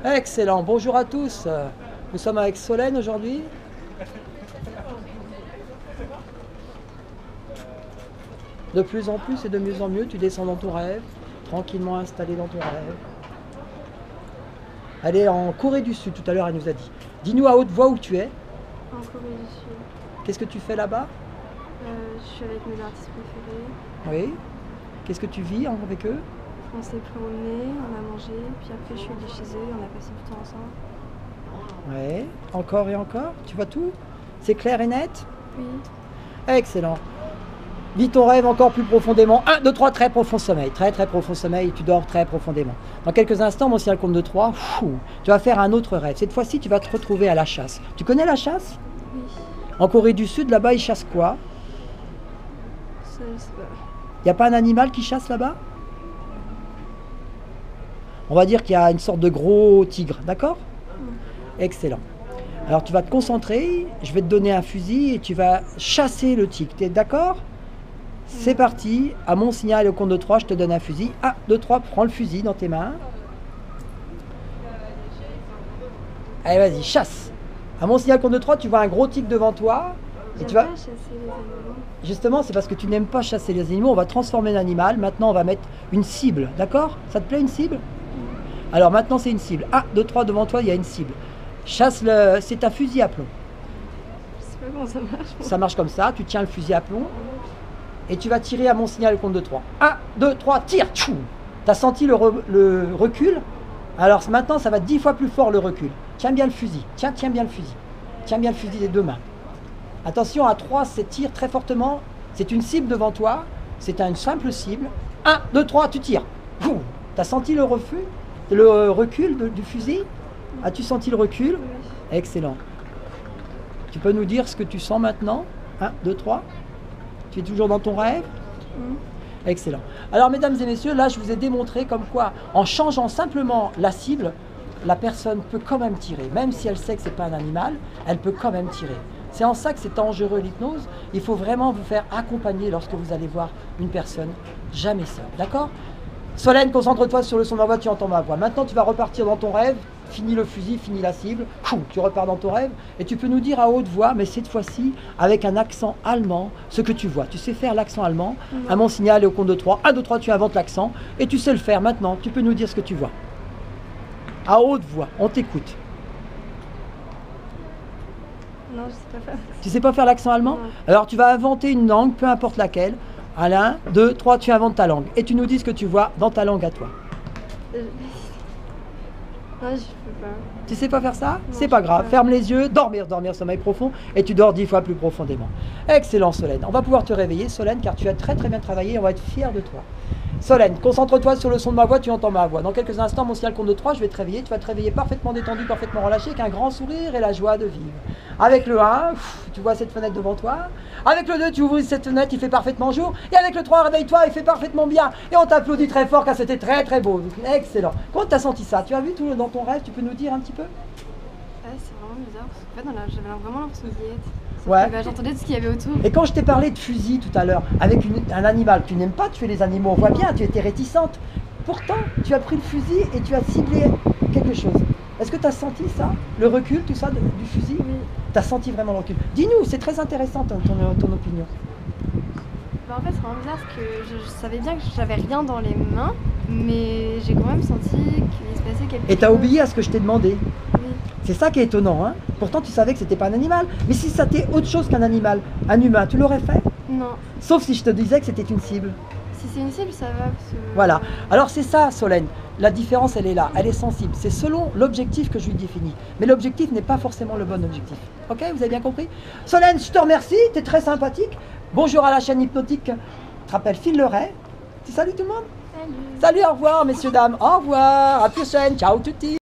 Excellent, bonjour à tous. Nous sommes avec Solène aujourd'hui. De plus en plus et de mieux en mieux, tu descends dans ton rêve, tranquillement installé dans ton rêve. Elle est en Corée du Sud, tout à l'heure elle nous a dit. Dis-nous à haute voix où tu es. En Corée du Sud. Qu'est-ce que tu fais là-bas? Je suis avec mes artistes préférés. Oui. Qu'est-ce que tu vis avec eux? On s'est promené, on a mangé, puis après je suis allée chez eux et on a passé du temps ensemble. Oui. Encore et encore? Tu vois tout? C'est clair et net? Oui. Excellent. Vis ton rêve encore plus profondément. 1, 2, 3, très profond sommeil. Très très profond sommeil, tu dors très profondément. Dans quelques instants, mon signal compte de 3, tu vas faire un autre rêve. Cette fois-ci, tu vas te retrouver à la chasse. Tu connais la chasse? Oui. En Corée du Sud, là-bas, ils chassent quoi? Ça, je sais pas. Il n'y a pas un animal qui chasse là-bas? On va dire qu'il y a une sorte de gros tigre, d'accord? Excellent. Alors tu vas te concentrer, je vais te donner un fusil et tu vas chasser le tigre. Tu es d'accord? C'est parti, à mon signal au compte de 3, je te donne un fusil. 1, 2, 3, prends le fusil dans tes mains. Allez, vas-y, chasse. À mon signal compte de 3, tu vois un gros tigre devant toi. Et tu vas... J'aime pas chasser les animaux. Justement, c'est parce que tu n'aimes pas chasser les animaux. On va transformer l'animal. Maintenant, on va mettre une cible. D'accord? Ça te plaît une cible? Alors maintenant, c'est une cible. 1, 2, 3, devant toi, il y a une cible. Chasse le... C'est un fusil à plomb. Je sais pas comment ça marche. Ça marche comme ça. Tu tiens le fusil à plomb. Et tu vas tirer à mon signal au compte de 3. 1, 2, 3, tire. Tu as senti le recul? Alors maintenant, ça va 10 fois plus fort le recul. Tiens bien le fusil. Tiens bien le fusil. Tiens bien le fusil des deux mains. Attention, à 3, c'est tire très fortement. C'est une cible devant toi. C'est une simple cible. 1, 2, 3, tu tires. Tu as senti le recul du fusil? As-tu senti le recul? Oui. Excellent. Tu peux nous dire ce que tu sens maintenant? 1, 2, 3. Tu es toujours dans ton rêve? Excellent. Alors, mesdames et messieurs, là, je vous ai démontré comme quoi, en changeant simplement la cible, la personne peut quand même tirer. Même si elle sait que ce n'est pas un animal, elle peut quand même tirer. C'est en ça que c'est dangereux l'hypnose. Il faut vraiment vous faire accompagner lorsque vous allez voir une personne, jamais seule. D'accord? Solène, concentre-toi sur le son de ma voix, tu entends ma voix. Maintenant, tu vas repartir dans ton rêve. Fini le fusil, fini la cible. Tu repars dans ton rêve et tu peux nous dire à haute voix, mais cette fois-ci avec un accent allemand, ce que tu vois. Tu sais faire l'accent allemand? À mon signal et au compte de 3. 1, 2, 3, tu inventes l'accent et tu sais le faire maintenant. Tu peux nous dire ce que tu vois. À haute voix, on t'écoute. Non, je sais pas faire. Tu sais pas faire l'accent allemand? Non. Alors tu vas inventer une langue, peu importe laquelle. À 1, 2, 3, tu inventes ta langue. Et tu nous dis ce que tu vois dans ta langue à toi. Non, je peux pas. Tu sais pas faire ça? Non, C'est je pas peux grave. pas. Ferme les yeux, dormir, sommeil profond. Et tu dors 10 fois plus profondément. Excellent Solène. On va pouvoir te réveiller Solène car tu as très très bien travaillé. On va être fiers de toi. Solène, concentre-toi sur le son de ma voix, tu entends ma voix. Dans quelques instants, mon signal compte de 3, je vais te réveiller. Tu vas te réveiller parfaitement détendu, parfaitement relâché, avec un grand sourire et la joie de vivre. Avec le 1, tu vois cette fenêtre devant toi. Avec le 2, tu ouvres cette fenêtre, il fait parfaitement jour. Et avec le 3, réveille-toi, il fait parfaitement bien. Et on t'applaudit très fort car c'était très très beau. Excellent. Comment tu as senti ça? Tu as vu tout dans ton rêve? Tu peux nous dire un petit peu? Ouais, c'est vraiment bizarre parce qu'en fait, j'avais vraiment l'impression d'y être. Ouais. J'entendais tout ce qu'il y avait autour. Et quand je t'ai parlé de fusil tout à l'heure, avec un animal, tu n'aimes pas tuer les animaux, on voit bien, tu étais réticente. Pourtant, tu as pris le fusil et tu as ciblé quelque chose. Est-ce que tu as senti ça? Le recul, tout ça, du fusil? Oui. Tu as senti vraiment le recul. Dis-nous, c'est très intéressant ton opinion. Bah, en fait, c'est vraiment bizarre parce que je savais bien que j'avais rien dans les mains, mais j'ai quand même senti qu'il se passait quelque chose. Et tu as oublié à ce que je t'ai demandé. Oui. C'est ça qui est étonnant, hein? Pourtant, tu savais que c'était pas un animal. Mais si ça t'est autre chose qu'un animal, un humain, tu l'aurais fait? Non. Sauf si je te disais que c'était une cible. Si c'est une cible, ça va. Parce que... Voilà. Alors c'est ça, Solène. La différence, elle est là. Elle est sensible. C'est selon l'objectif que je lui définis. Mais l'objectif n'est pas forcément le bon objectif. Ok? Vous avez bien compris? Solène, je te remercie. Tu es très sympathique. Bonjour à la chaîne hypnotique. Tu te rappelles Phil Leray? Tu salues tout le monde? Salut. Salut, au revoir, messieurs, dames. Au revoir. À la prochaine. Ciao, tutti.